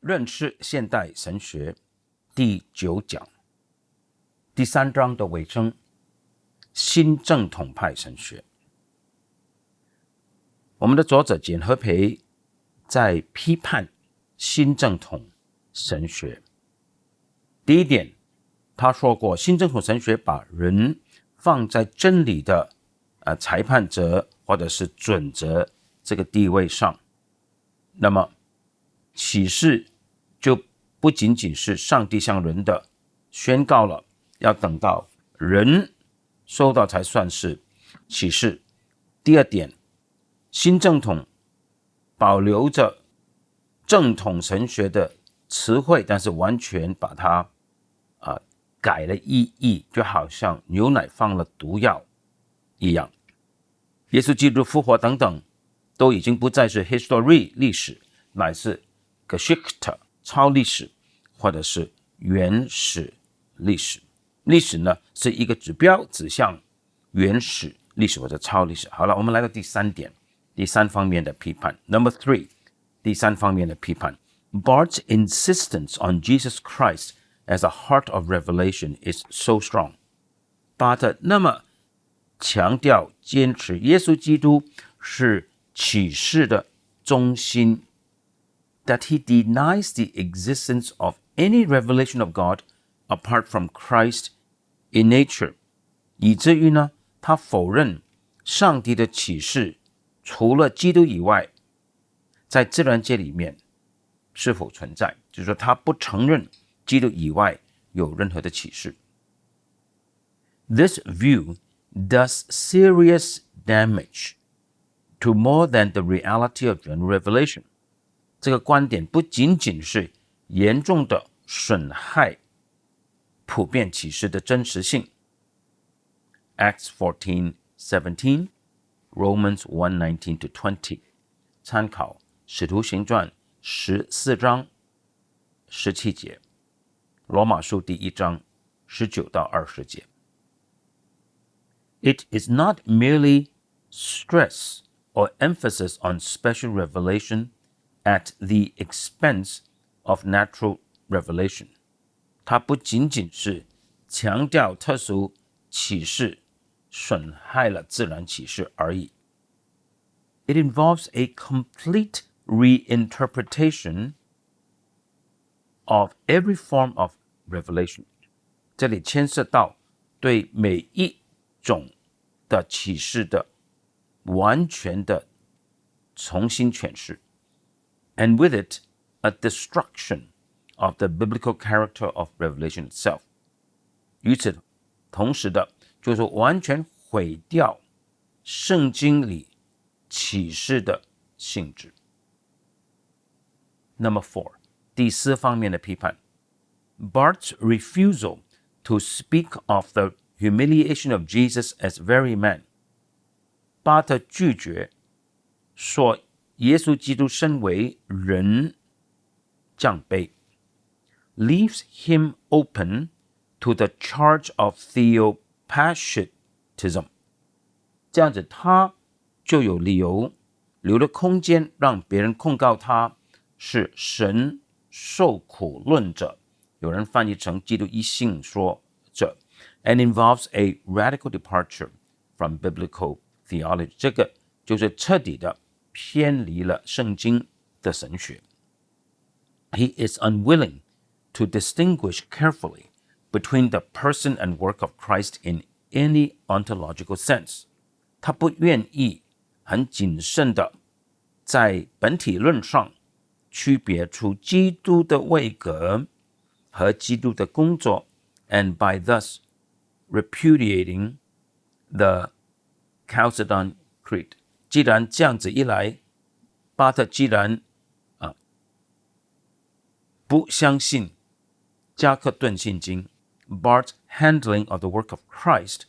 认识现代神学第9讲，第3章的尾声，新正统派神学。我们的作者简何培在批判新正统神学。第一点，他说过，新正统神学把人放在真理的裁判者或者是准则这个地位上，那么启示就不仅仅是上帝向人的宣告了，要等到人收到才算是启示。第二点，新正统保留着正统神学的词汇，但是完全把它改了意义，就好像牛奶放了毒药一样。耶稣基督复活等等都已经不再是 history 历史，乃是 Geschichte 超历史或者是原始历史。历史呢是一个指标，指向原始历史或者超历史。好了，我们来到第3点，第3方面的批判。Number 3， 第3方面的批判。Barth's insistence on Jesus Christ as a heart of revelation is so strong. 巴特那么强调坚持耶稣基督是启示的中心， that he denies the existence of any revelation of God apart from Christ in nature. 以至于呢，他否认上帝的启示除了基督以外，在自然界里面是否存在，就是说他不承认基督以外有任何的启示。This view does serious damage to more than the reality of general revelation. 这个观点不仅仅是严重的损害普遍启示的真实性。Acts 14:17, Romans 1:19-20. 参考使徒行传14章17节，罗马书第1章19到20节。It is not merely stress or emphasis on special revelation at the expense of natural revelation. 它不仅仅是强调特殊启示损害了自然启示而已。It involves a complete reinterpretation of every form of revelation. 这里牵涉到对每一种的启示的完全的重新诠释。And with it, a destruction of the biblical character of revelation itself. 与此同时的，就是完全毁掉圣经里启示的性质。Number 4， 第4方面的批判。Barth's refusal to speak of the humiliation of Jesus as very man. 巴特拒绝说耶稣基督身为人降卑， leaves him open to the charge of theopashitism. 这样子他就有理由留了空间让别人控告他是神受苦论者，有人翻译成基督一性说者。And involves a radical departure from biblical theology. 这个就是彻底的偏离了圣经的神学。He is unwilling to distinguish carefully between the person and work of Christ in any ontological sense. 他不愿意很谨慎的在本体论上区别出基督的位格和基督的工作 and by thus repudiating the Chalcedon Creed. 既然这样子一来，巴特既然不相信加克顿信经， Barth's handling of the work of Christ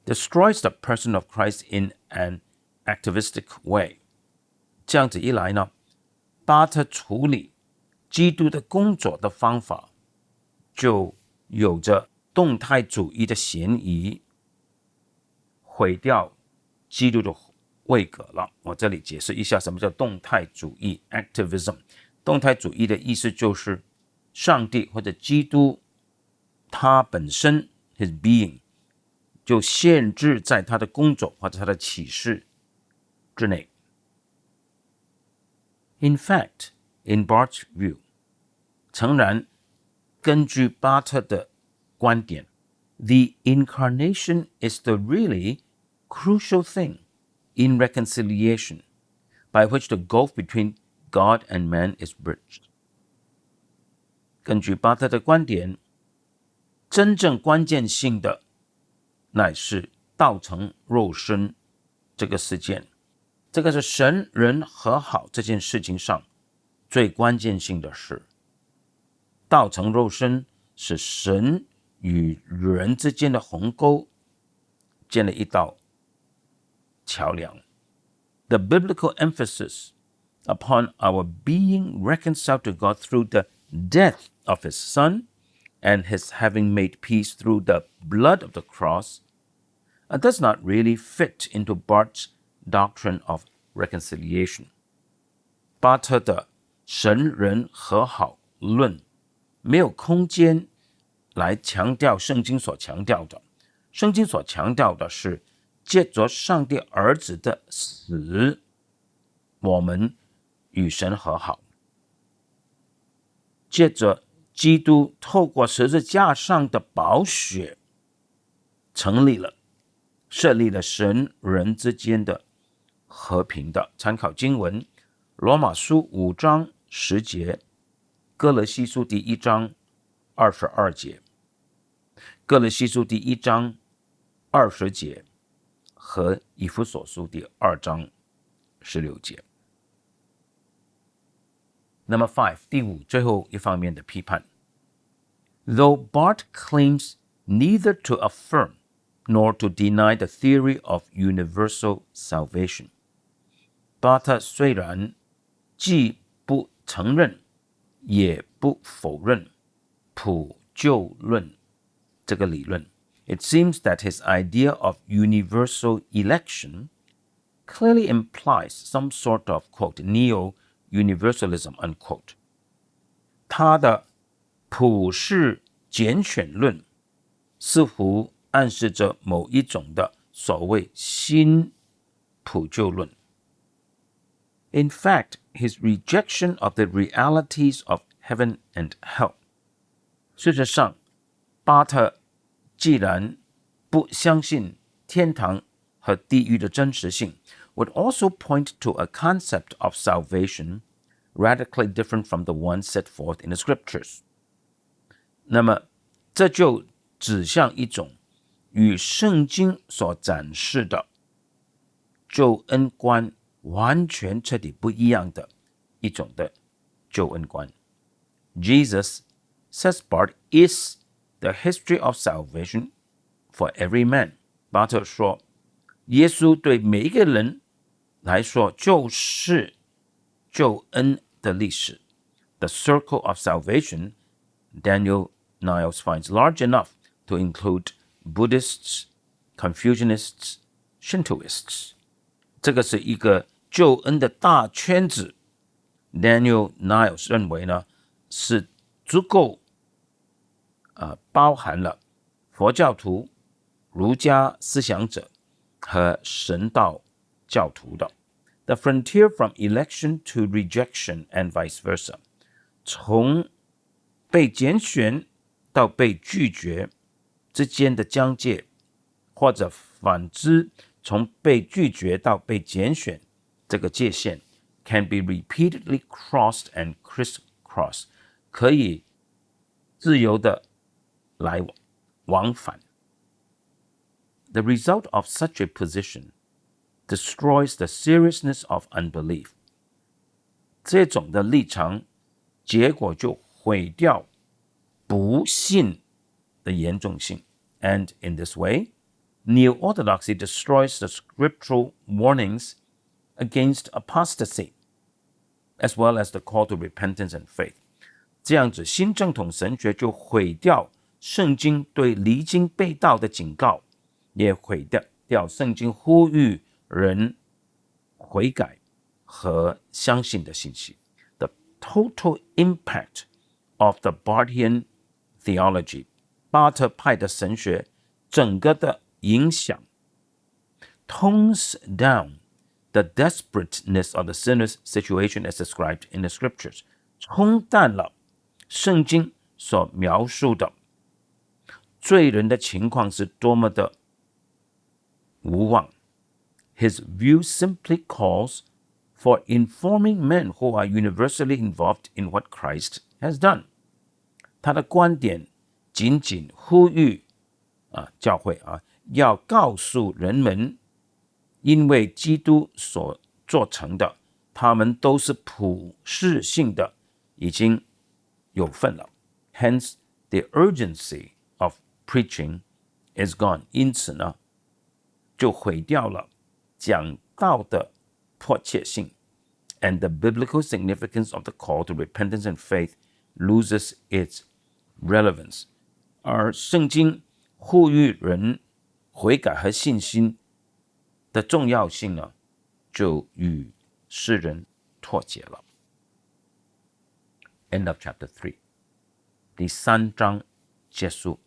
destroys the person of Christ in an activistic way. 这样子一来呢，巴特处理基督的工作的方法就有着动态主义的嫌疑，毁掉基督的位格了。我这里解释一下什么叫动态主义 activism。动态主义的意思就是上帝或者基督他本身 his being 就限制在他的工作或者他的启示之内。In fact, in Barth's view, 诚然，根据巴特的观点 the incarnation is the really crucial thing in reconciliation, by which the gulf between God and man is bridged. 根据巴特的观点，真正关键性的乃是道成肉身这个事件，这个是神人和好这件事情上最关键性的事。道成肉身是神与人之间的鸿沟建了一道桥梁。The biblical emphasis upon our being reconciled to God through the death of his Son and his having made peace through the blood of the cross does not really fit into Barth's doctrine of reconciliation. 巴特的神人和好论没有空间来强调圣经所强调的。圣经所强调的是借着上帝儿子的死，我们与神和好。借着基督透过十字架上的宝血设立了神人之间的和平的。参考经文罗马书5章10节，哥罗西书第1章22节，哥罗西书第1章20节和以弗所书第2章16节。Number 5， 第5，最后一方面的批判。Though Barth claims neither to affirm nor to deny the theory of universal salvation, 巴特虽然既不承认也不否认普救论这个理论， it seems that his idea of universal election clearly implies some sort of, quote, neo-universalism, unquote. 他的普世拣选论似乎暗示着某一种的所谓新普救论。In fact, his rejection of the realities of heaven and hell. 事实上，巴特既然不相信天堂和地狱的真实性 would also point to a concept of salvation radically different from the one set forth in the scriptures. 那么这就指向一种与圣经所展示的救恩观完全彻底不一样的一种的救恩观。Jesus, says Barth, is the history of salvation for every man. 巴特说，耶稣对每一个人来说就是救恩的历史。The circle of salvation, Daniel Niles finds large enough to include Buddhists, Confucianists, Shintoists. 这个是一个救恩的大圈子。Daniel Niles 认为呢，是足够包含了佛教徒、儒家思想者和神道教徒的。The frontier from election to rejection and vice versa. 从被拣选到被拒绝之间的疆界，或者反之，从被拒绝到被拣选这个界限 can be repeatedly crossed and crisscrossed， 可以自由的来往返。The result of such a position destroys the seriousness of unbelief. 这种的立场结果就毁掉不信的严重性。And in this way, Neo-Orthodoxy destroys the scriptural warnings against apostasy, as well as the call to repentance and faith. 这样子，新正统神学就毁掉圣经对离经背道的警告，也毁掉圣经呼吁人悔改和相信的信息。The total impact of the Barthian theology 巴特派的神学整个的影响 tones down the desperateness of the sinner's situation as described in the scriptures 冲淡了圣经所描述的罪人的情况是多么的无望。His view simply calls for informing men who are universally involved in what Christ has done. 他的观点仅仅呼吁教会要告诉人们，因为基督所做成的，他们都是普世性的，已经有份了。Hence, the urgency of preaching is gone. 因此呢，就毁掉了讲道的迫切性 and the biblical significance of the call to repentance and faith loses its relevance. 而圣经呼吁人悔改和信心的重要性呢，就与世人脱节了。End of chapter 3. 第3章结束。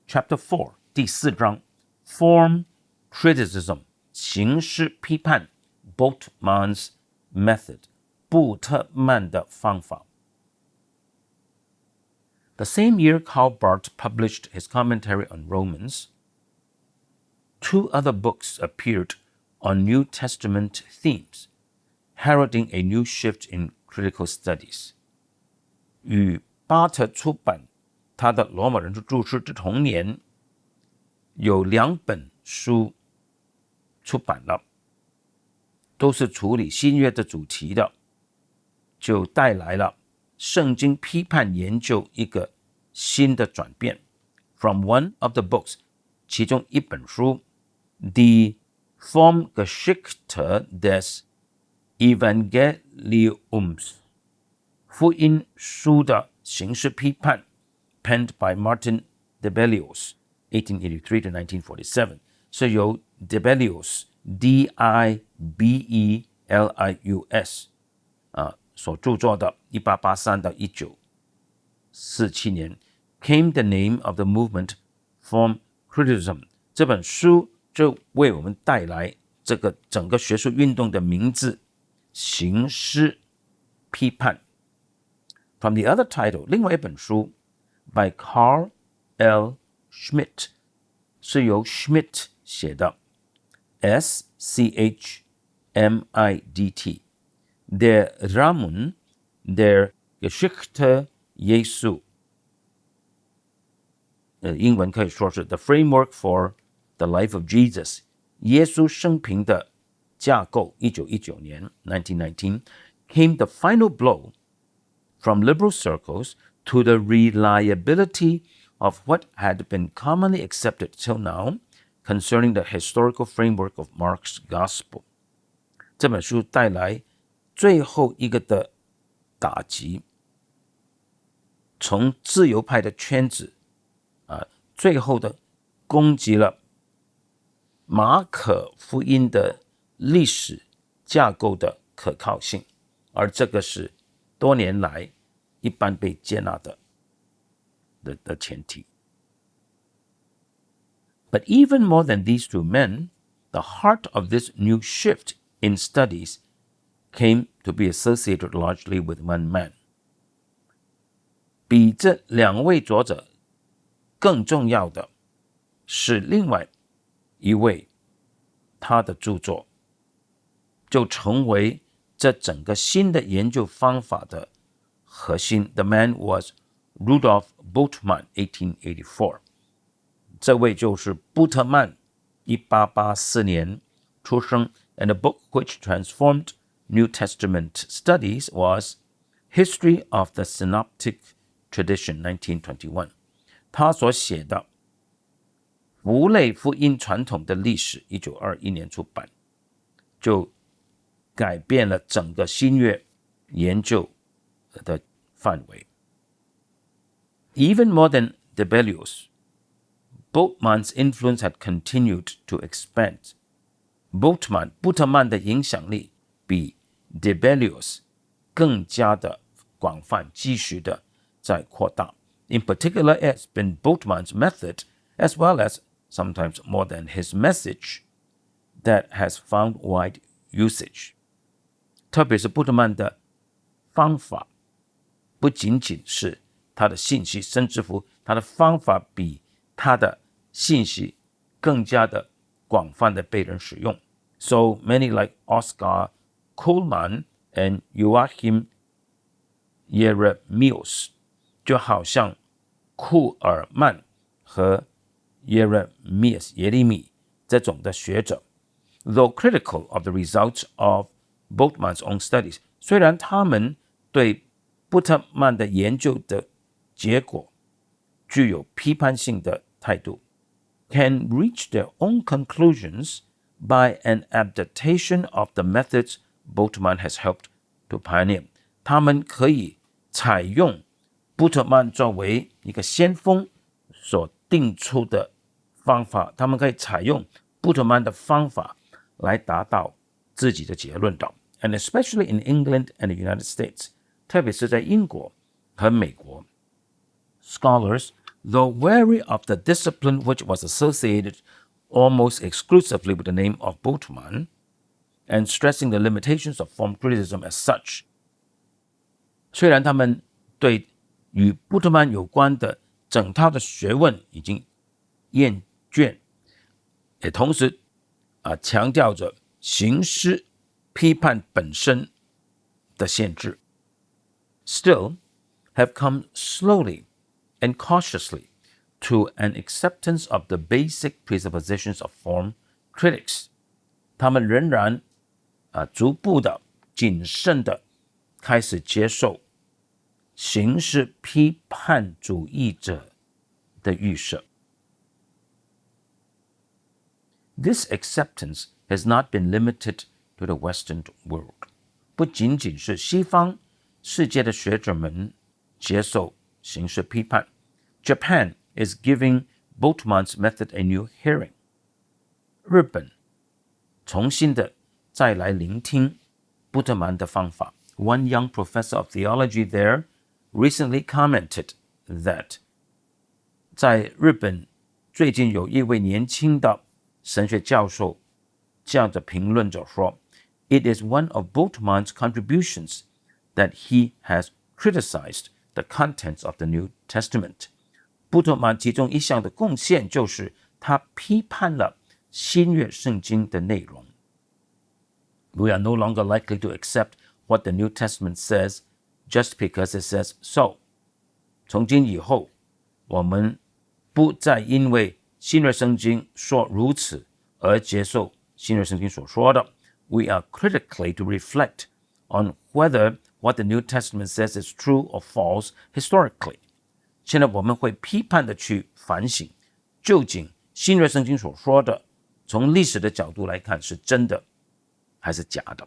Chapter 4, 第4章 Form Criticism 形式批判 Bultmann's Method 布特曼的方法。The same year Karl Barth published his commentary on Romans, 2 other books appeared on New Testament themes, heralding a new shift in critical studies. 与巴特出版他的罗马人注释之同年，有2本书出版了，都是处理新约的主题的，就带来了圣经批判研究一个新的转变。From one of the books, 其中一本书 Die Formgeschichte des Evangeliums 福音书的形式批判 penned by Martin Dibelius 1883 to 1947 是由 Dibelius D-I-B-E-L-I-U-S 所著作的1883到1947年 came the name of the movement Form Criticism 这本书就为我们带来这个整个学术运动的名字形式批判。From the other title 另外一本书 by Carl L. Schmitt 是由 Schmitt 写的 S-C-H-M-I-D-T Der Rahmen der Geschichte Jesu 英文可以说是 The Framework for the Life of Jesus 耶稣生平的架构1919年 1919 came the final blow from liberal circles to the reliability of what had been commonly accepted till now concerning the historical framework of Mark's gospel 这本书带来最后一个的打击，从自由派的圈子最后的攻击了马可福音的历史架构的可靠性，而这个是多年来一般被接纳的前提。But even more than these 2 men, the heart of this new shift in studies came to be associated largely with one man. 比这2位作者更重要的是另外一位，他的著作就成为这整个新的研究方法的核心。The man was Rudolf Bultmann, 1884. 这位就是布特曼，1884年出生。And the book which transformed New Testament studies was History of the Synoptic Tradition, 1921. 他所写的福类福音传统的历史1921年出版，就改变了整个新约研究的范围。Even more than Dibelius, Bultmann's influence had continued to expand. 布特曼的影响力比 Dibelius 更加的广泛，继续的在扩大。In particular, it has been Bultmann's method, as well as sometimes more than his message, that has found wide usage. 特别是布特曼的方法，不仅仅是他的信息，甚至乎他的方法比他的信息更加的广泛的被人使用。So many like Oscar Kuhlman and Joachim Jeremias 就好像库尔曼和耶利米这种的学者 though critical of the results of Bultmann's own studies 虽然他们对布特曼的研究的结果具有批判性的态度 can reach their own conclusions by an adaptation of the methods Bultmann has helped to pioneer 他们可以采用布特曼作为一个先锋所定出的方法，他们可以采用布特曼的方法来达到自己的结论的。And especially in England and the United States, 特别是在英国和美国 Scholars, though wary of the discipline which was associated almost exclusively with the name of Bultmann, and stressing the limitations of form criticism as such, 虽然他们对与布特曼有关的整套的学问已经厌倦，也同时强调着形式批判本身的限制 still have come slowly and cautiously to an acceptance of the basic presuppositions of form critics 他们仍然逐步的谨慎的开始接受形式批判主义者的预设 This acceptance has not been limited to the Western world. 不仅仅是西方世界的学者们接受形式批判 Japan is giving Bultmann's method a new hearing. 日本重新的再来聆听布特曼的方法 One young professor of theology there recently commented that 在日本最近有一位年轻的神学教授这样的评论者说 It is one of Bultmann's contributions that he has criticized the contents of the New Testament. 布特曼其中一项的贡献就是他批判了新约圣经的内容 We are no longer likely to accept what the New Testament says just because it says so. 从今以后，我们不再因为新约圣经说如此而接受新约圣经所说的。We are critically to reflect on whether what the New Testament says is true or false historically. 现在我们会批判的去反省，究竟新约圣经所说的，从历史的角度来看是真的还是假的。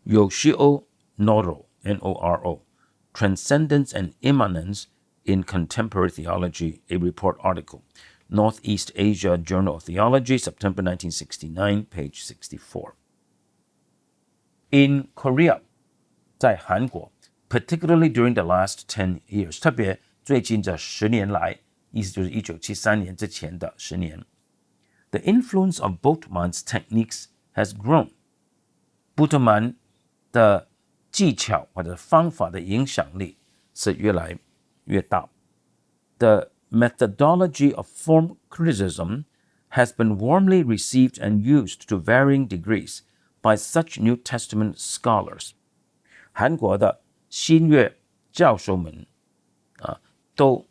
Yoshio Noro, N-O-R-O, Transcendence and Immanence in Contemporary Theology, a report article, Northeast Asia Journal of Theology, September 1969, page 64. In Korea, 在韩国 particularly during the last 10 years, 特别最近这10年来，意思就是1973年之前的10年 the influence of Bultmann's techniques has grown. 布特曼的技巧或者方法的影响力是越来越大。The methodology of form criticism has been warmly received and used to varying degrees by such New Testament scholars. 韩国的新约教授们都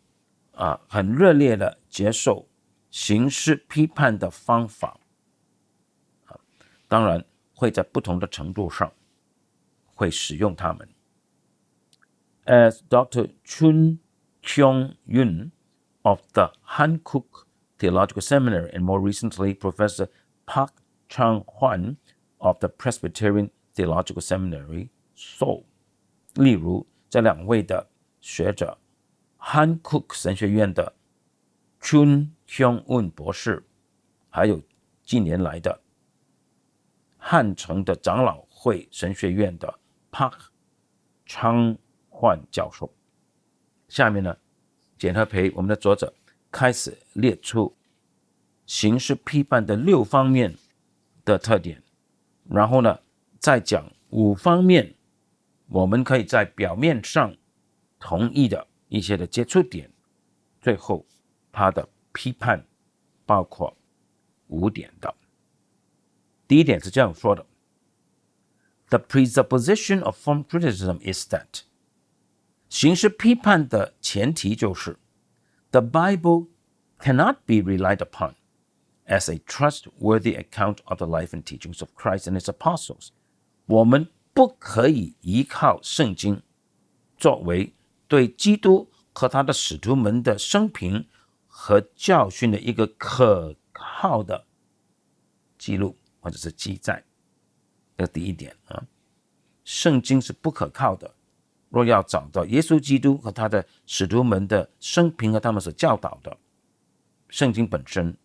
很热烈的接受形式批判的方法，当然会在不同的程度上会使用它们。As Dr. Chun Kyung-yun of the Hankook Theological Seminary and more recently Professor Park Chang-hwan of the Presbyterian Theological Seminary, Seoul. 例如这两位的学者 Hankook 神学院的 Chun Kyung-yun 博士，还有近年来的汉城的长老会神学院的 Park 昌焕教授。下面呢，简和培我们的作者开始列出形式批判的6方面的特点，然后呢再讲5方面我们可以在表面上同意的一些的接触点，最后他的批判包括5点的。第一点是这样说的 ：The presupposition of form criticism is that 形式批判的前提就是 The Bible cannot be relied upon as a trustworthy account of the life and teachings of Christ and his apostles。我们不可以依靠圣经作为对基督和他的使徒们的生平和教训的一个可靠的记录或者是记载。这第一点啊，圣经是不可靠的。若要找到耶稣基督和他的使徒们的生平和他们所教导的，圣经本身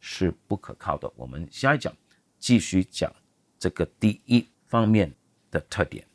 是不可靠的。我们下一讲继续讲这个第一方面的特点。